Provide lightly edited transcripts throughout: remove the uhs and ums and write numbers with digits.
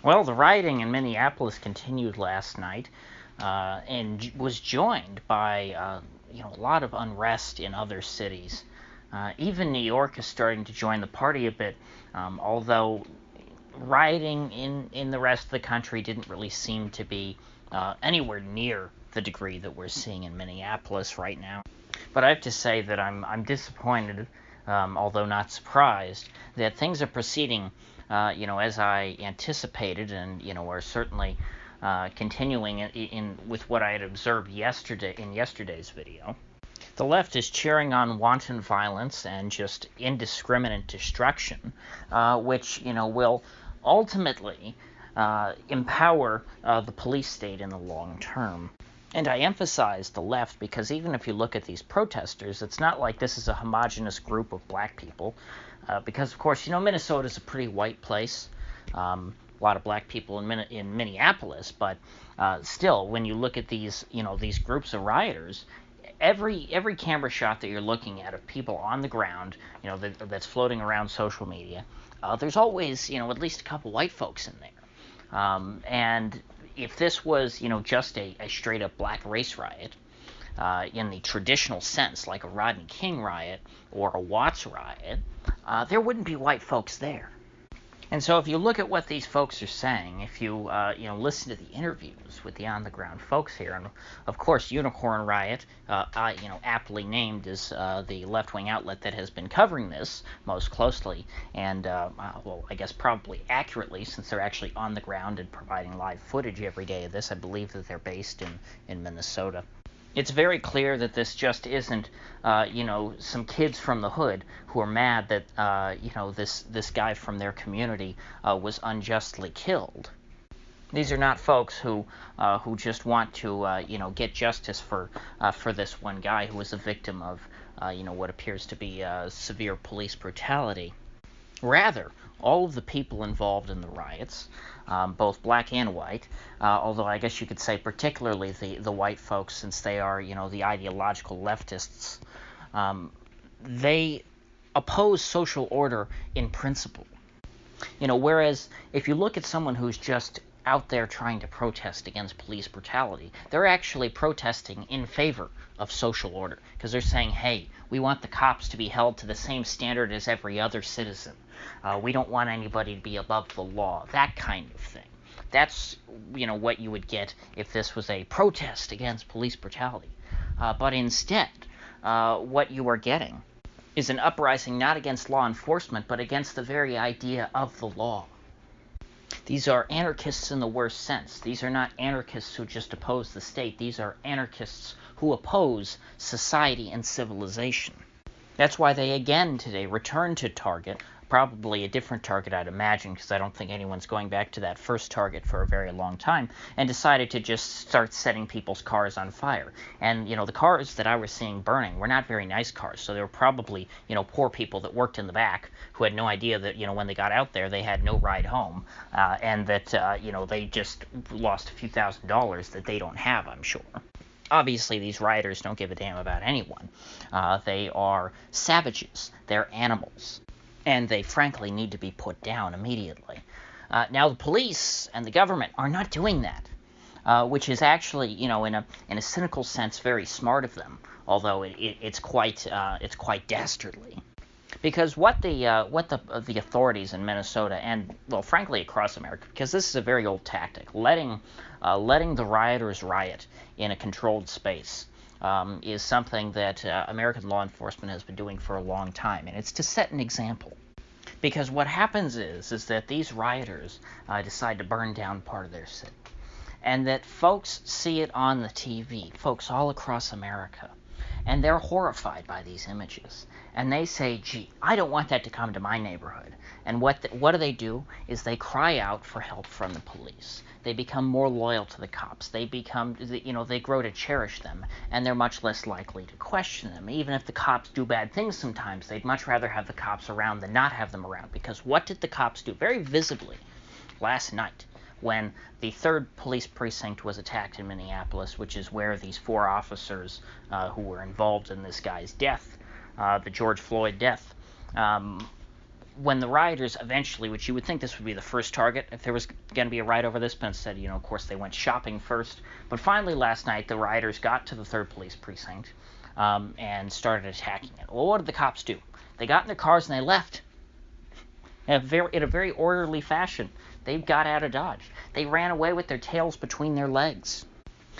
Well, the rioting in Minneapolis continued last night and was joined by a lot of unrest in other cities. Even New York is starting to join the party a bit, although rioting in the rest of the country didn't really seem to be anywhere near the degree that we're seeing in Minneapolis right now. But I have to say that I'm disappointed, although not surprised, that things are proceeding, as I anticipated, and are certainly continuing with what I had observed in yesterday's video. The left is cheering on wanton violence and just indiscriminate destruction, which will ultimately empower the police state in the long term. And I emphasize the left because even if you look at these protesters, it's not like this is a homogenous group of black people, because of course, Minnesota is a pretty white place. A lot of black people in Minneapolis, but still, when you look at these groups of rioters, every camera shot that you're looking at of people on the ground, that's floating around social media, there's always at least a couple white folks in there, and if this was, just a straight up black race riot, in the traditional sense, like a Rodney King riot or a Watts riot, there wouldn't be white folks there. And so if you look at what these folks are saying, if you, listen to the interviews with the on-the-ground folks here, and of course Unicorn Riot, aptly named as the left-wing outlet that has been covering this most closely, and, I guess probably accurately, since they're actually on the ground and providing live footage every day of this. I believe that they're based in Minnesota. It's very clear that this just isn't, some kids from the hood who are mad that, this guy from their community was unjustly killed. These are not folks who just want to, get justice for this one guy who was a victim of, what appears to be severe police brutality. Rather, all of the people involved in the riots, both black and white, although I guess you could say particularly the white folks, since they are, the ideological leftists, they oppose social order in principle. Whereas if you look at someone who's just out there trying to protest against police brutality, they're actually protesting in favor of social order, because they're saying, hey, we want the cops to be held to the same standard as every other citizen. We don't want anybody to be above the law, that kind of thing. That's, what you would get if this was a protest against police brutality. But instead, what you are getting is an uprising not against law enforcement, but against the very idea of the law. These are anarchists in the worst sense. These are not anarchists who just oppose the state. These are anarchists who oppose society and civilization. That's why they again today return to Target, probably a different Target I'd imagine, because I don't think anyone's going back to that first Target for a very long time, and decided to just start setting people's cars on fire. And, the cars that I was seeing burning were not very nice cars, so they were probably, poor people that worked in the back who had no idea that, when they got out there, they had no ride home, and that, they just lost a few $1,000s that they don't have, I'm sure. Obviously, these rioters don't give a damn about anyone. They are savages. They're animals. And they frankly need to be put down immediately. Now, the police and the government are not doing that, which is actually, in a cynical sense, very smart of them. Although it's quite dastardly, because what the authorities in Minnesota and, well, frankly across America, because this is a very old tactic, letting the rioters riot in a controlled space. Is something that American law enforcement has been doing for a long time, and it's to set an example. Because what happens is that these rioters decide to burn down part of their city, and that folks see it on the TV, folks all across America, and they're horrified by these images, and they say, gee, I don't want that to come to my neighborhood. And what do? Is they cry out for help from the police. They become more loyal to the cops. They grow to cherish them, and they're much less likely to question them. Even if the cops do bad things sometimes, they'd much rather have the cops around than not have them around. Because what did the cops do? Very visibly, last night, when the 3rd police precinct was attacked in Minneapolis, which is where these 4 officers who were involved in this guy's death, the George Floyd death, when the rioters eventually, which you would think this would be the first target if there was going to be a riot over this, but instead, of course, they went shopping first. But finally, last night, the rioters got to the 3rd Police Precinct and started attacking it. Well, what did the cops do? They got in their cars and they left in a very orderly fashion. They got out of Dodge. They ran away with their tails between their legs.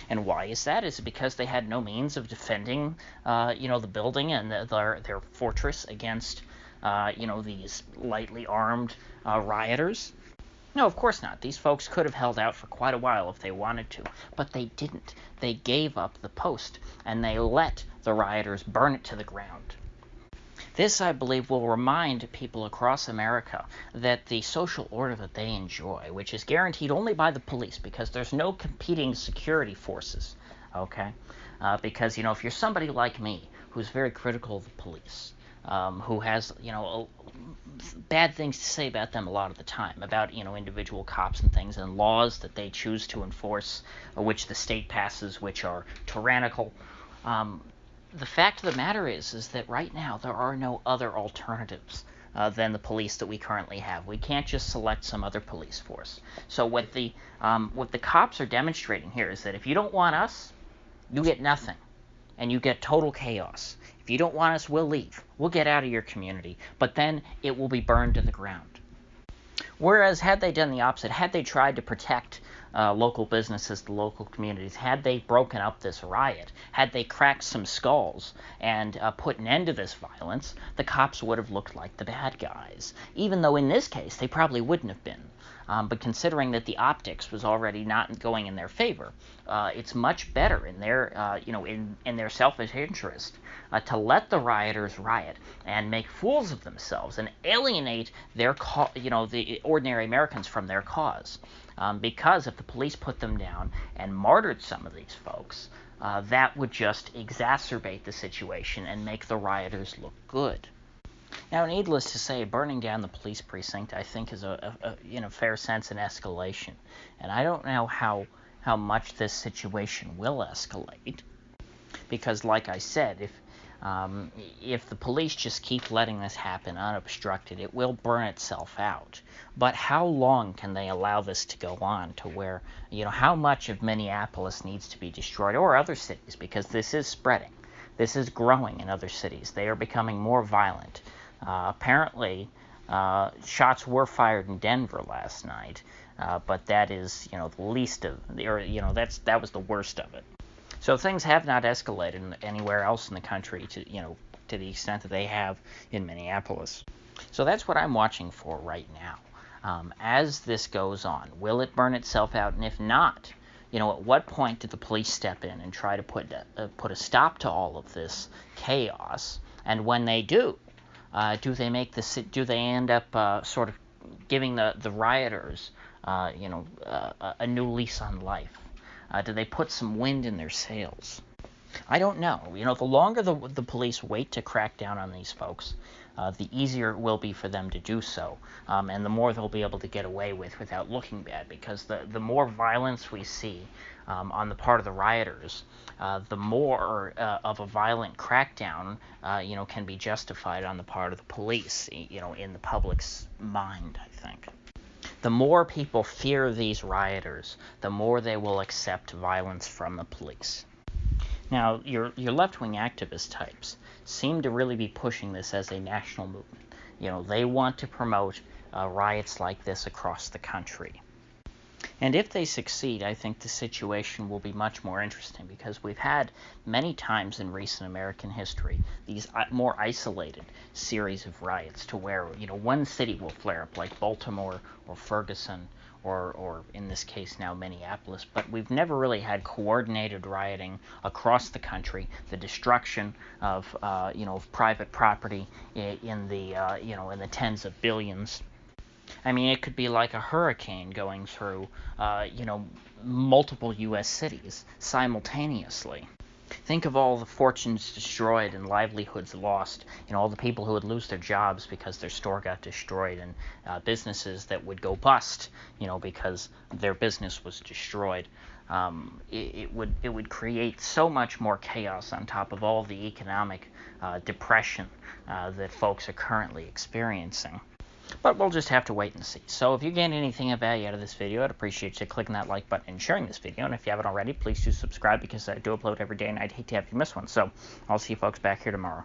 And why is that? Is it because they had no means of defending, the building and their fortress against, these lightly armed rioters? No, of course not. These folks could have held out for quite a while if they wanted to, but they didn't. They gave up the post, and they let the rioters burn it to the ground. This, I believe, will remind people across America that the social order that they enjoy, which is guaranteed only by the police because there's no competing security forces, okay? Because, if you're somebody like me who's very critical of the police, who has, bad things to say about them a lot of the time, about, individual cops and things and laws that they choose to enforce, which the state passes, which are tyrannical, the fact of the matter is that right now there are no other alternatives than the police that we currently have. We can't just select some other police force. So what the cops are demonstrating here is that if you don't want us, you get nothing, and you get total chaos. If you don't want us, we'll leave. We'll get out of your community, but then it will be burned to the ground. Whereas had they done the opposite, had they tried to protect local businesses, the local communities, had they broken up this riot, had they cracked some skulls and put an end to this violence, the cops would have looked like the bad guys. Even though in this case they probably wouldn't have been. But considering that the optics was already not going in their favor, it's much better in their, in their selfish interest to let the rioters riot and make fools of themselves and alienate their, the ordinary Americans from their cause. Because if the police put them down and martyred some of these folks, that would just exacerbate the situation and make the rioters look good. Now, needless to say, burning down the police precinct, I think, is in a fair sense, an escalation. And I don't know how much this situation will escalate, because, like I said, if the police just keep letting this happen unobstructed, it will burn itself out. But how long can they allow this to go on to where, how much of Minneapolis needs to be destroyed, or other cities, because this is spreading. This is growing in other cities. They are becoming more violent. Apparently, shots were fired in Denver last night, but that is, the least of, or that was the worst of it. So things have not escalated anywhere else in the country to the extent that they have in Minneapolis. So that's what I'm watching for right now. As this goes on, will it burn itself out? And if not, at what point did the police step in and try to put a stop to all of this chaos? And when they do they end up sort of giving the rioters, a new lease on life? Do they put some wind in their sails? I don't know. The longer the police wait to crack down on these folks, the easier it will be for them to do so, and the more they'll be able to get away with without looking bad, because the more violence we see on the part of the rioters, the more of a violent crackdown, can be justified on the part of the police, in the public's mind, I think. The more people fear these rioters, the more they will accept violence from the police. Now, your left-wing activist types seem to really be pushing this as a national movement. They want to promote riots like this across the country. And if they succeed, I think the situation will be much more interesting, because we've had many times in recent American history these more isolated series of riots to where, one city will flare up, like Baltimore or Ferguson or in this case now Minneapolis, but we've never really had coordinated rioting across the country, the destruction of private property in the tens of billions. I mean, it could be like a hurricane going through, multiple U.S. cities simultaneously. Think of all the fortunes destroyed and livelihoods lost, all the people who would lose their jobs because their store got destroyed, and businesses that would go bust, because their business was destroyed. It would create so much more chaos on top of all the economic depression that folks are currently experiencing. But we'll just have to wait and see. So if you gained anything of value out of this video, I'd appreciate you clicking that like button and sharing this video. And if you haven't already, please do subscribe, because I do upload every day and I'd hate to have you miss one. So I'll see you folks back here tomorrow.